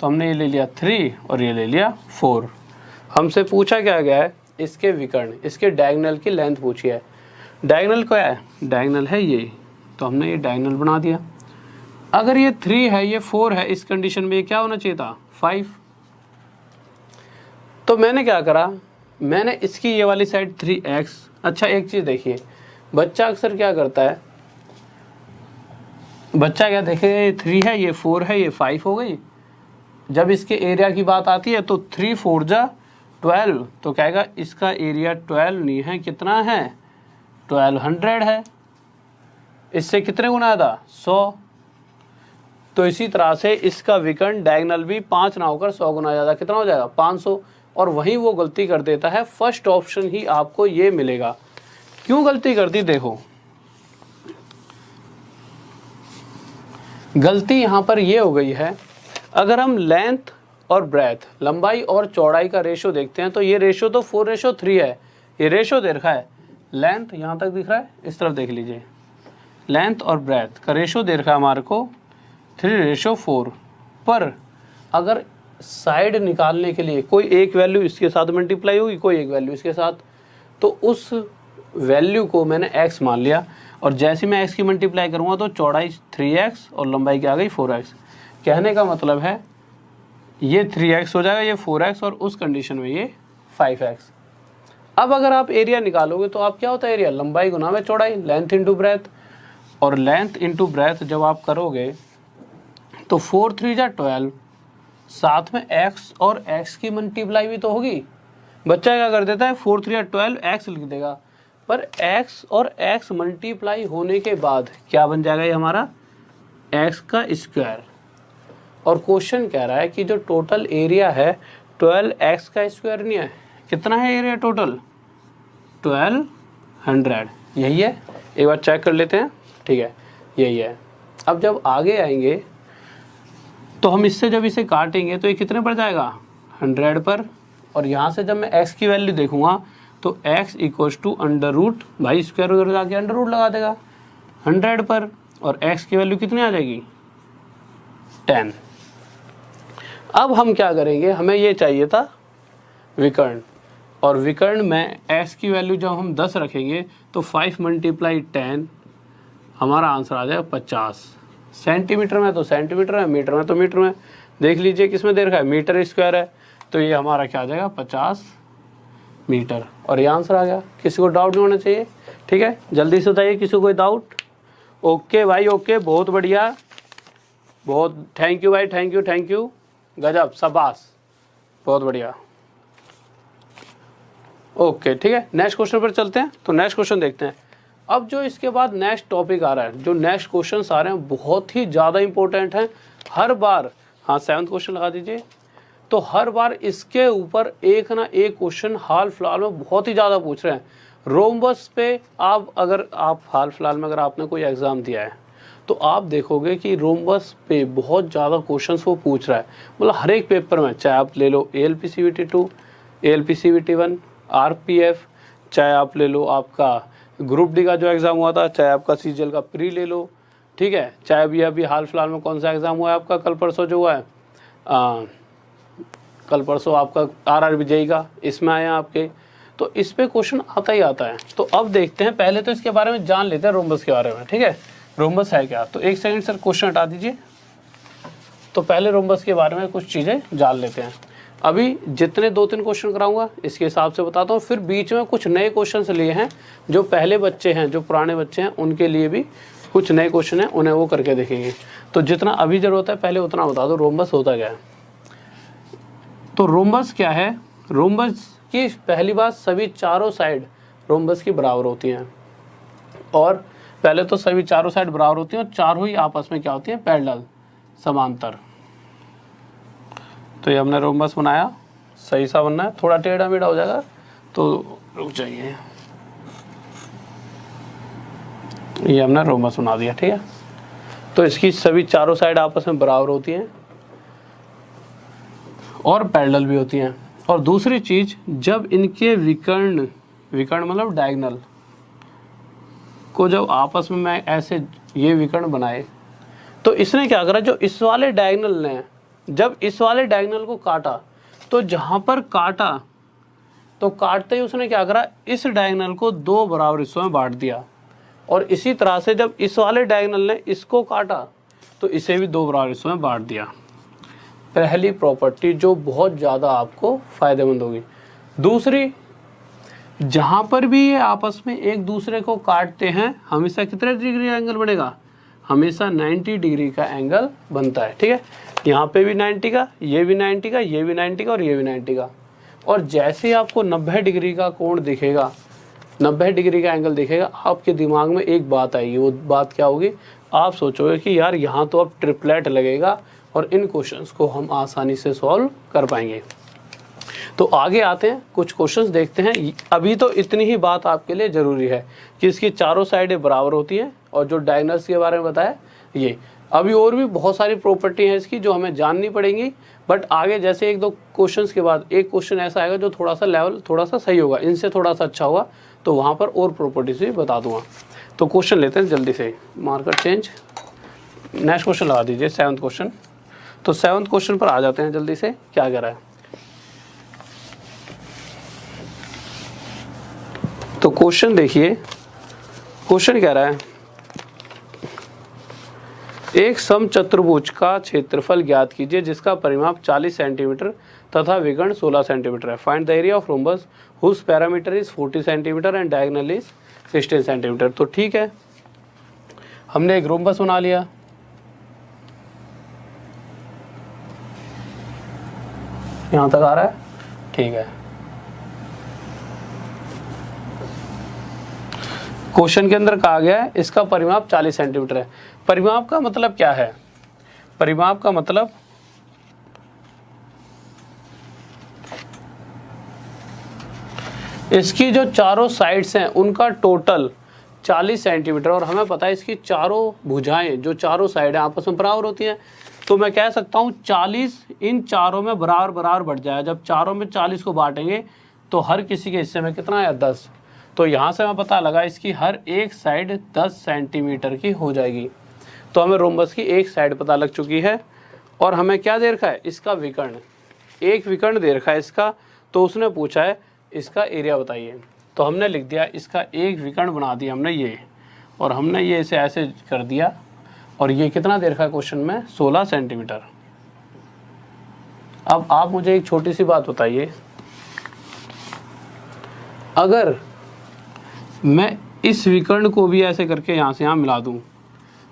तो हमने ये ले लिया 3 और ये ले लिया 4। हमसे पूछा क्या गया है, इसके विकर्ण, इसके डायगोनल की लेंथ पूछी है। डायगोनल क्या है, डायगोनल है ये, तो हमने ये डायगोनल बना दिया। अगर ये 3 है, ये 4 है, इस कंडीशन में ये क्या होना चाहिए था 5। तो मैंने क्या करा, मैंने इसकी ये वाली साइड 3x। अच्छा एक चीज़ देखिए, बच्चा अक्सर क्या करता है, बच्चा क्या देखेगा, ये 3 है, ये 4 है, ये 5 हो गई। जब इसके एरिया की बात आती है तो 3 4 जा 12, तो कहेगा इसका एरिया 12 नहीं है, कितना है 1200 है। इससे कितने गुना था 100। तो इसी तरह से इसका विकर्ण डायगोनल भी 5 ना होकर 100 गुना ज़्यादा, कितना हो जाएगा 500। और वहीं वो गलती कर देता है, फर्स्ट ऑप्शन ही आपको ये मिलेगा। क्यों गलती कर दी, देखो गलती यहाँ पर ये हो गई है, अगर हम लेंथ और ब्रेथ, लंबाई और चौड़ाई का रेशो देखते हैं तो ये रेशो तो 4:3 है। ये रेशो दे रखा है, लेंथ यहाँ तक दिख रहा है, इस तरफ देख लीजिए, लेंथ और ब्रेथ का रेशो दे रखा है हमारे को 3:4। पर अगर साइड निकालने के लिए कोई एक वैल्यू इसके साथ मल्टीप्लाई होगी, कोई एक वैल्यू इसके साथ, तो उस वैल्यू को मैंने x मान लिया। और जैसे मैं x की मल्टीप्लाई करूँगा तो चौड़ाई 3x और लंबाई क्या आ गई 4x। कहने का मतलब है ये 3x हो जाएगा, ये 4x, और उस कंडीशन में ये 5x। अब अगर आप एरिया निकालोगे तो आप क्या होता है, एरिया लंबाई गुना में चौड़ाई, लेंथ इंटू ब्रेथ। और लेंथ इंटू ब्रेथ जब आप करोगे तो 4 3 जा 12, साथ में x और x की मल्टीप्लाई भी तो होगी। बच्चा क्या कर देता है 4 3 जा 12 x लिख देगा, पर x और x मल्टीप्लाई होने के बाद क्या बन जाएगा, ये हमारा x का स्क्वायर। और क्वेश्चन कह रहा है कि जो टोटल एरिया है 12x का स्क्वायर नहीं है, कितना है एरिया टोटल 1200, यही है। एक बार चेक कर लेते हैं, ठीक है यही है। अब जब आगे आएंगे तो हम इससे जब इसे काटेंगे तो ये कितने पर जाएगा 100 पर। और यहाँ से जब मैं x की वैल्यू देखूंगा तो x equals to under root, भाई स्क्वायर उधर जाके अंडर रूट लगा देगा 100 पर, और x की वैल्यू कितनी आ जाएगी 10। अब हम क्या करेंगे, हमें ये चाहिए था विकर्ण, और विकर्ण में x की वैल्यू जब हम 10 रखेंगे तो 5 × 10 हमारा आंसर आ जाएगा 50। सेंटीमीटर में तो सेंटीमीटर है, मीटर में तो मीटर में। देख लीजिए किसमें दे रखा है, मीटर स्क्वायर है, तो ये हमारा क्या आ जाएगा 50 मीटर, और ये आंसर आ गया। किसी को डाउट नहीं होना चाहिए, ठीक है, जल्दी से बताइए किसी को कोई डाउट। ओके भाई ओके, बहुत बढ़िया, बहुत थैंक यू भाई, थैंक यू, गजब, शाबाश, बहुत बढ़िया। ओके ठीक है, नेक्स्ट क्वेश्चन पर चलते हैं। तो नेक्स्ट क्वेश्चन देखते हैं। अब जो इसके बाद नेक्स्ट टॉपिक आ रहा है, जो नेक्स्ट क्वेश्चन आ रहे हैं बहुत ही ज़्यादा इंपॉर्टेंट हैं हर बार। हाँ 7th क्वेश्चन लगा दीजिए। तो हर बार इसके ऊपर एक ना एक क्वेश्चन हाल फिलहाल में बहुत ही ज़्यादा पूछ रहे हैं। रोम्बस पे अगर आप हाल फिलहाल में अगर आपने कोई एग्ज़ाम दिया है तो आप देखोगे कि रोम्बस पे बहुत ज़्यादा क्वेश्चंस वो पूछ रहा है, मतलब हर एक पेपर में, चाहे आप ले लो ALP CVT 2, ALP CVT 1, RPF, चाहे आप ले लो आपका ग्रुप डी का जो एग्ज़ाम हुआ था, चाहे आपका CGL का प्री ले लो, ठीक है, चाहे अभी हाल फिलहाल में कौन सा एग्ज़ाम हुआ है आपका, कल परसों जो हुआ है, कल परसों आपका RRB JEE का, इसमें आया आपके, तो इस पे क्वेश्चन आता ही आता है। तो अब देखते हैं, पहले तो इसके बारे में जान लेते हैं रोम्बस के बारे में, ठीक है, रोम्बस है क्या। तो एक सेकंड सर, क्वेश्चन हटा दीजिए। तो पहले रोम्बस के बारे में कुछ चीज़ें जान लेते हैं। अभी जितने 2-3 क्वेश्चन कराऊंगा इसके हिसाब से बताता हूँ, फिर बीच में कुछ नए क्वेश्चन लिए हैं, जो पहले बच्चे हैं, जो पुराने बच्चे हैं, उनके लिए भी कुछ नए क्वेश्चन हैं, उन्हें वो करके देखेंगे। तो जितना अभी ज़रूरत है पहले उतना बता दो, रोम्बस होता क्या है। तो रोम्बस क्या है, रोम्बस की पहली बात, सभी चारों साइड रोम्बस की बराबर होती हैं। और पहले तो सभी चारों साइड बराबर होती हैं और चारों ही आपस में क्या होती हैं, पैरेलल, समांतर। तो ये हमने रोम्बस बनाया, सही सा बनना है, थोड़ा टेढ़ा मेढ़ा हो जाएगा तो रुक जाइए। ये हमने रोम्बस बना दिया, ठीक है। तो इसकी सभी चारों साइड आपस में बराबर होती हैं और पैरेलल भी होती हैं। और दूसरी चीज़, जब इनके विकर्ण मतलब डायगोनल को जब आपस में मैं ऐसे ये विकर्ण बनाए, तो इसने क्या करा, जो इस वाले डायगोनल ने जब इस वाले डायगोनल को काटा, तो जहाँ पर काटा तो काटते ही उसने क्या करा, इस डायगोनल को 2 बराबर हिस्सों में बांट दिया। और इसी तरह से जब इस वाले डायगोनल ने इसको काटा तो इसे भी 2 बराबर हिस्सों में बांट दिया। पहली प्रॉपर्टी जो बहुत ज़्यादा आपको फ़ायदेमंद होगी। दूसरी, जहाँ पर भी ये आपस में एक दूसरे को काटते हैं हमेशा कितने डिग्री का एंगल बनेगा, हमेशा 90 डिग्री का एंगल बनता है। ठीक है, यहाँ पे भी 90 का, ये भी 90 का, ये भी 90 का और ये भी 90 का। और जैसे ही आपको 90 डिग्री का कोण दिखेगा, 90 डिग्री का एंगल दिखेगा, आपके दिमाग में एक बात आएगी। वो बात क्या होगी, आप सोचोगे कि यार यहाँ तो अब ट्रिपलेट लगेगा और इन क्वेश्चंस को हम आसानी से सॉल्व कर पाएंगे। तो आगे आते हैं, कुछ क्वेश्चंस देखते हैं। अभी तो इतनी ही बात आपके लिए ज़रूरी है कि इसकी चारों साइडें बराबर होती हैं और जो डायगोनल्स के बारे में बताया ये। अभी और भी बहुत सारी प्रॉपर्टी है इसकी जो हमें जाननी पड़ेंगी, बट आगे जैसे 1-2 क्वेश्चंस के बाद एक क्वेश्चन ऐसा आएगा जो थोड़ा सा लेवल थोड़ा सा सही होगा, इनसे थोड़ा सा अच्छा होगा, तो वहाँ पर और प्रॉपर्टीज भी बता दूंगा। तो क्वेश्चन लेते हैं जल्दी से, मार्कर चेंज, नेक्स्ट क्वेश्चन लगा दीजिए 7th क्वेश्चन। तो 7th क्वेश्चन पर आ जाते हैं जल्दी से, क्या कह रहा है। तो क्वेश्चन देखिए, क्वेश्चन कह रहा है एक समचतुर्भुज का क्षेत्रफल ज्ञात कीजिए जिसका परिमाप 40 सेंटीमीटर तथा विकर्ण 16 सेंटीमीटर है। Find the area of rhombus whose parameter is 40 centimetre and diagonal is 16 centimetre. तो ठीक है, हमने एक रोम्बस बना लिया। यहां तक आ रहा है, ठीक है। क्वेश्चन के अंदर कहा गया है इसका परिमाप 40 सेंटीमीटर है। परिमाप का मतलब क्या है, परिमाप का मतलब इसकी जो चारों साइड्स हैं उनका टोटल 40 सेंटीमीटर, और हमें पता है इसकी चारों भुजाएं जो चारों साइड हैं आपस में बराबर होती हैं। तो मैं कह सकता हूँ 40 इन चारों में बराबर बराबर बढ़ जाएगा। जब चारों में 40 को बांटेंगे तो हर किसी के हिस्से में कितना आया, 10। तो यहाँ से मैं पता लगा इसकी हर एक साइड 10 सेंटीमीटर की हो जाएगी। तो हमें रोम्बस की एक साइड पता लग चुकी है। और हमें क्या दे रखा है, इसका विकर्ण, एक विकर्ण दे रखा है इसका। तो उसने पूछा है इसका एरिया बताइए, तो हमने लिख दिया इसका एक विकर्ण बना दिया हमने ये, और हमने ये इसे ऐसे कर दिया। और ये कितना दे रखा है क्वेश्चन में, 16 सेंटीमीटर। अब आप मुझे एक छोटी सी बात बताइए, अगर मैं इस विकर्ण को भी ऐसे करके यहाँ से यहाँ मिला दूँ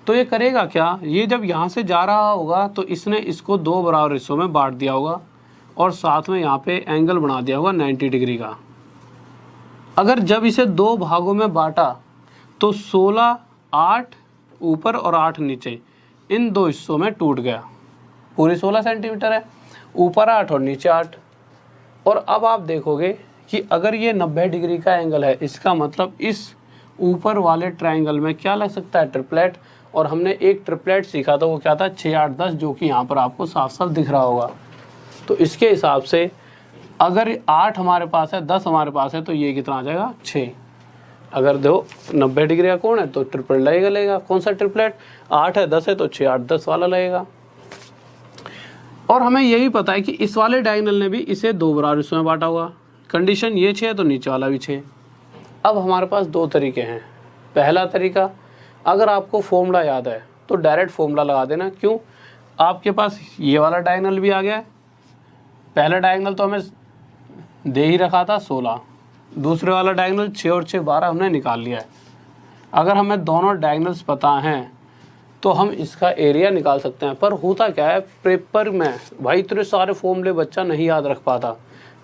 तो ये करेगा क्या, ये जब यहाँ से जा रहा होगा तो इसने इसको 2 बराबर हिस्सों में बांट दिया होगा और साथ में यहाँ पे एंगल बना दिया होगा 90 डिग्री का। अगर जब इसे 2 भागों में बांटा तो 16, 8 ऊपर और 8 नीचे, इन 2 हिस्सों में टूट गया। पूरी 16 सेंटीमीटर है, ऊपर 8 और नीचे 8। और अब आप देखोगे कि अगर ये 90 डिग्री का एंगल है, इसका मतलब इस ऊपर वाले ट्रायंगल में क्या लग सकता है, ट्रिपलेट। और हमने एक ट्रिपलेट सीखा था, वो क्या था, 6, 8, 10, जो कि यहाँ पर आपको साफ साफ दिख रहा होगा। तो इसके हिसाब से अगर 8 हमारे पास है, 10 हमारे पास है, तो ये कितना आ जाएगा, 6। अगर दो 90 डिग्री का कोण है तो ट्रिपलेट लगेगा। कौन सा ट्रिपलेट, 8 है, 10 है, तो 6, 8, 10 वाला लगेगा। और हमें यही पता है कि इस वाले डायगोनल ने भी इसे 2 बराबर हिस्सों में बांटा हुआ। कंडीशन ये 6 है तो नीचे वाला भी 6। अब हमारे पास 2 तरीके हैं। पहला तरीका, अगर आपको फॉर्मूला याद है तो डायरेक्ट फॉर्मूला लगा देना। क्यों, आपके पास ये वाला डायगोनल भी आ गया है। पहला डायगोनल तो हमें दे ही रखा था 16, दूसरे वाला डायगोनल 6 और 6 12 हमने निकाल लिया है। अगर हमें दोनों डायगोनल्स पता हैं तो हम इसका एरिया निकाल सकते हैं। पर होता क्या है, पेपर में भाई इतने सारे फॉर्मूले बच्चा नहीं याद रख पाता।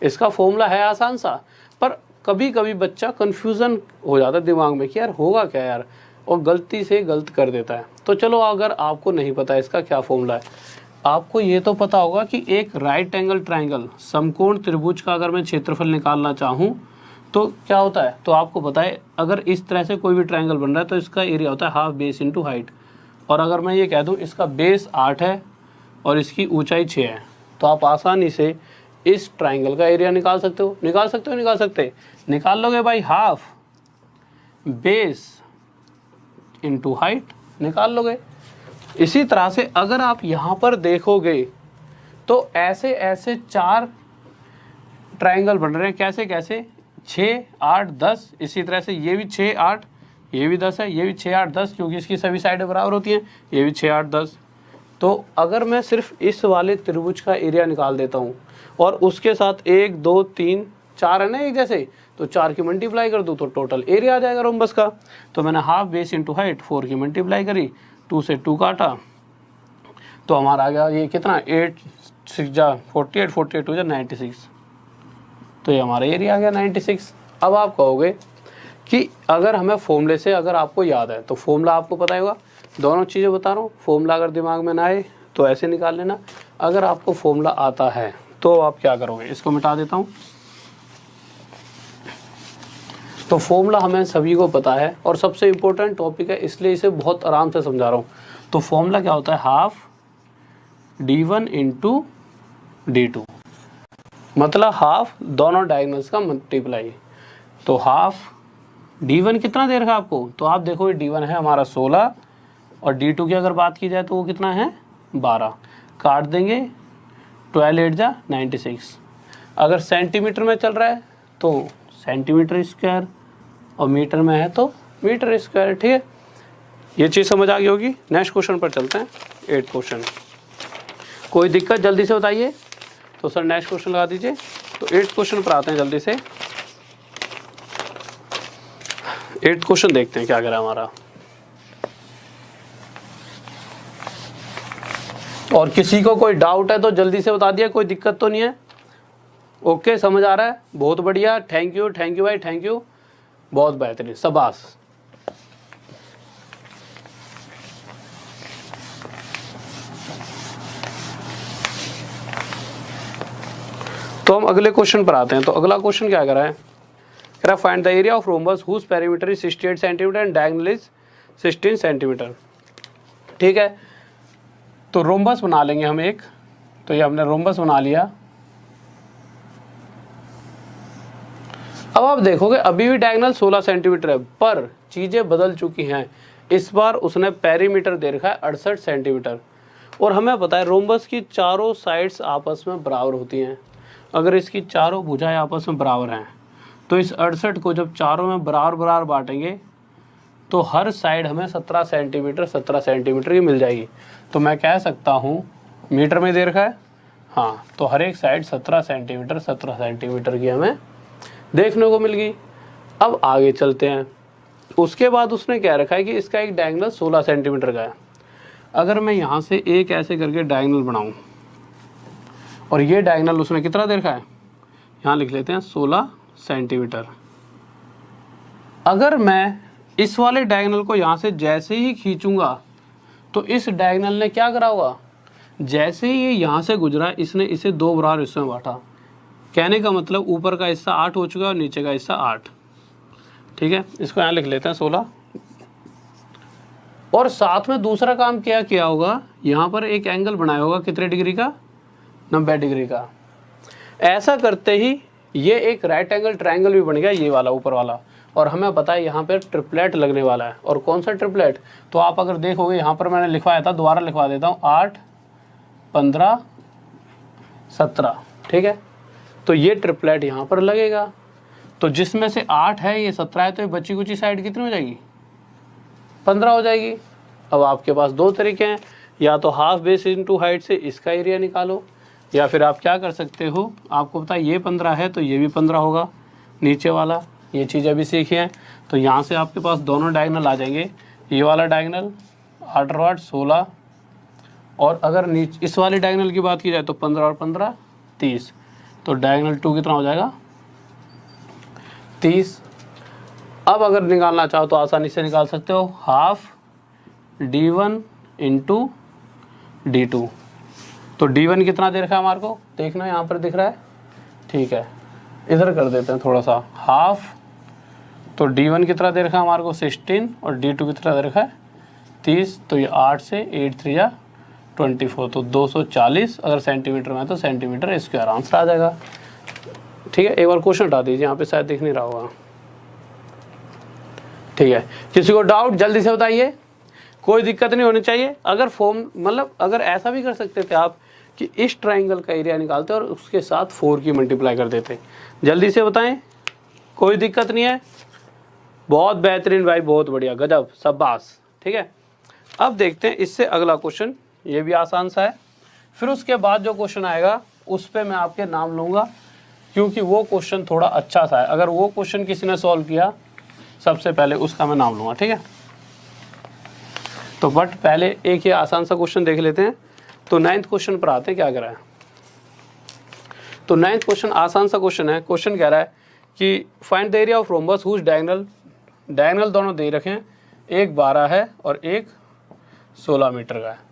इसका फॉर्मूला है आसान सा, पर कभी कभी बच्चा कन्फ्यूज़न हो जाता है दिमाग में कि यार होगा क्या यार, और गलती से गलत कर देता है। तो चलो, अगर आपको नहीं पता इसका क्या फॉर्मूला है, आपको ये तो पता होगा कि एक राइट एंगल ट्रायंगल समकोण त्रिभुज का अगर मैं क्षेत्रफल निकालना चाहूँ तो क्या होता है। तो आपको पता है अगर इस तरह से कोई भी ट्रायंगल बन रहा है तो इसका एरिया होता है हाफ बेस इंटू हाइट। और अगर मैं ये कह दूँ इसका बेस 8 है और इसकी ऊंचाई 6 है, तो आप आसानी से इस ट्रायंगल का एरिया निकाल सकते हो। निकाल सकते निकाल लोगे भाई, हाफ बेस इंटू हाइट निकाल लोगे। इसी तरह से अगर आप यहाँ पर देखोगे तो ऐसे ऐसे 4 ट्रायंगल बन रहे हैं। कैसे कैसे, 6, 8, 10। इसी तरह से ये भी 6, 8, ये भी 10 है, ये भी 6, 8, 10, क्योंकि इसकी सभी साइडें बराबर होती हैं। ये भी 6, 8, 10। तो अगर मैं सिर्फ इस वाले त्रिभुज का एरिया निकाल देता हूँ और उसके साथ 1 2 3 4 है ना एक जैसे, तो 4 की मल्टीप्लाई कर दूँ तो टोटल एरिया आ जाएगा रोम्बस का। तो मैंने हाफ बेस इंटू हाइट 4 की मल्टीप्लाई करी, 2 से 2 काटा, तो हमारा आ गया ये कितना 8 6 जा 48, 48 2 जा 96, तो ये हमारा एरिया आ गया 96। अब आप कहोगे कि अगर हमें फॉर्मूले से अगर आपको याद है तो फॉर्मूला आपको पता होगा, दोनों चीज़ें बता रहा हूँ, फॉर्मूला अगर दिमाग में ना आए तो ऐसे निकाल लेना, अगर आपको फॉर्मूला आता है तो आप क्या करोगे, इसको मिटा देता हूँ। तो फॉर्मूला हमें सभी को पता है और सबसे इम्पोर्टेंट टॉपिक है, इसलिए इसे बहुत आराम से समझा रहा हूँ। तो फॉर्मूला क्या होता है, हाफ d1 इंटू d2, मतलब हाफ दोनों डायगोनल्स का मल्टीप्लाई। तो हाफ d1 कितना दे रखा है आपको, तो आप देखो d1 है हमारा 16 और d2 की अगर बात की जाए तो वो कितना है 12, काट देंगे 12 8 जा 96। अगर सेंटीमीटर में चल रहा है तो सेंटीमीटर स्क्वायर और मीटर में है तो मीटर स्क्वायर। ठीक है, ये चीज़ समझ आ गई होगी। नेक्स्ट क्वेश्चन पर चलते हैं, 8 क्वेश्चन। कोई दिक्कत जल्दी से बताइए, तो सर नेक्स्ट क्वेश्चन लगा दीजिए। तो 8 क्वेश्चन पर आते हैं जल्दी से। 8 क्वेश्चन देखते हैं क्या करा हमारा, और किसी को कोई डाउट है तो जल्दी से बता दिया, कोई दिक्कत तो नहीं है। ओके, समझ आ रहा है, बहुत बढ़िया, थैंक यू भाई, थैंक यू, बहुत बेहतरीन, शाबाश। तो हम अगले क्वेश्चन पर आते हैं। तो अगला क्वेश्चन क्या कर रहा है, कह रहा find the area of rhombus whose perimeter is 68 centimetre and diagonal is 16 centimetre. ठीक है, तो रोम्बस बना लेंगे हम एक, तो ये हमने रोम्बस बना लिया। अब आप देखोगे अभी भी डायगोनल 16 सेंटीमीटर है, पर चीज़ें बदल चुकी हैं। इस बार उसने पेरीमीटर दे रखा है 68 सेंटीमीटर, और हमें पता है रोम्बस की चारों साइड्स आपस में बराबर होती हैं। अगर इसकी चारों भुजाएं आपस में बराबर हैं तो इस 68 को जब चारों में बराबर बराबर बांटेंगे तो हर साइड हमें 17 सेंटीमीटर की मिल जाएगी। तो मैं कह सकता हूँ, मीटर में दे रखा है, हाँ, तो हर एक साइड 17 सेंटीमीटर की हमें देखने को मिल गई। अब आगे चलते हैं। उसके बाद उसने क्या रखा है कि इसका एक डायगोनल 16 सेंटीमीटर का है। अगर मैं यहाँ से एक ऐसे करके डायगोनल बनाऊँ, और ये डायगोनल उसने कितना दे रखा है, यहाँ लिख लेते हैं 16 सेंटीमीटर। अगर मैं इस वाले डायगोनल को यहाँ से जैसे ही खींचूंगा तो इस डायगोनल ने क्या करा होगा, जैसे ही ये यहाँ से गुजरा इसने इसे 2 बराबर हिस्सों में बांटा। कहने का मतलब ऊपर का हिस्सा 8 हो चुका है और नीचे का हिस्सा 8। ठीक है, इसको यहाँ लिख लेते हैं 16। और साथ में दूसरा काम क्या किया होगा, यहाँ पर एक एंगल बनाया होगा कितने डिग्री का, 90 डिग्री का। ऐसा करते ही ये एक राइट एंगल ट्रायंगल भी बन गया, ये वाला ऊपर वाला। और हमें पता है यहाँ पर ट्रिपलेट लगने वाला है। और कौन सा ट्रिपलेट, तो आप अगर देखोगे यहाँ पर मैंने लिखवाया था, दोबारा लिखवा देता हूँ, 8 15 17। ठीक है, तो ये ट्रिपलेट यहाँ पर लगेगा। तो जिसमें से 8 है, ये 17 है, तो ये बची कुची साइड कितनी हो जाएगी, 15 हो जाएगी। अब आपके पास 2 तरीके हैं, या तो हाफ बेस इंटू हाइट से इसका एरिया निकालो, या फिर आप क्या कर सकते हो, आपको पता है ये 15 है तो ये भी 15 होगा नीचे वाला। ये चीज़ अभी सीखी है। तो यहाँ से आपके पास दोनों डायगोनल आ जाएंगे। ये वाला डायगोनल 8 और 8 16, और अगर नीचे इस वाले डायगोनल की बात की जाए तो 15 और 15 30। तो डायगोनल 2 कितना हो जाएगा, 30। अब अगर निकालना चाहो तो आसानी से निकाल सकते हो, हाफ d1 इंटू d2। तो d1 कितना दे रखा है हमारे को, देखना यहाँ पर दिख रहा है, ठीक है, इधर कर देते हैं थोड़ा सा, हाफ। तो d1 कितना दे रखा है हमारे को 16, और d2 कितना दे रखा है 30। तो ये 8 से 8 3 या 24, तो 240। अगर सेंटीमीटर में है तो सेंटीमीटर स्क्वायर आंसर आ जाएगा। ठीक है, एक बार क्वेश्चन हटा दीजिए, यहाँ पे शायद दिख नहीं रहा होगा। ठीक है, किसी को डाउट जल्दी से बताइए, कोई दिक्कत नहीं होनी चाहिए। अगर फॉर्म मतलब अगर ऐसा भी कर सकते थे आप कि इस ट्राइंगल का एरिया निकालते और उसके साथ 4 की मल्टीप्लाई कर देते। जल्दी से बताएं, कोई दिक्कत नहीं है। बहुत बेहतरीन भाई, बहुत बढ़िया, गजब, शाबाश। ठीक है, अब देखते हैं इससे अगला क्वेश्चन ये भी आसान सा है। फिर उसके बाद जो क्वेश्चन आएगा उस पर मैं आपके नाम लूँगा, क्योंकि वो क्वेश्चन थोड़ा अच्छा सा है। अगर वो क्वेश्चन किसी ने सॉल्व किया सबसे पहले उसका मैं नाम लूँगा, ठीक है। तो बट पहले एक ये आसान सा क्वेश्चन देख लेते हैं। तो 9th क्वेश्चन पर आते हैं, क्या कह रहा है। तो 9th क्वेश्चन आसान सा क्वेश्चन है। क्वेश्चन कह रहा है कि find the area of rhombus whose diagonal दोनों दे रखे हैं, एक 12 है और एक 16 मीटर का है।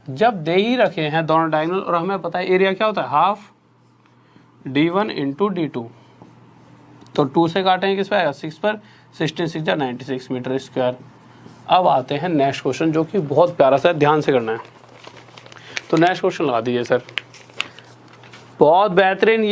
जब दे ही रखे हैं दोनों डायगोनल और हमें पता है एरिया क्या होता है, हाफ d1 इंटू d2। तो 2 से काटेंगे किस पे आएगा, 6 पर, 16 6 96 मीटर स्क्वायर। अब आते हैं नेक्स्ट क्वेश्चन, जो कि बहुत प्यारा सा है, ध्यान से करना है। तो नेक्स्ट क्वेश्चन लगा दीजिए सर, बहुत बेहतरीन।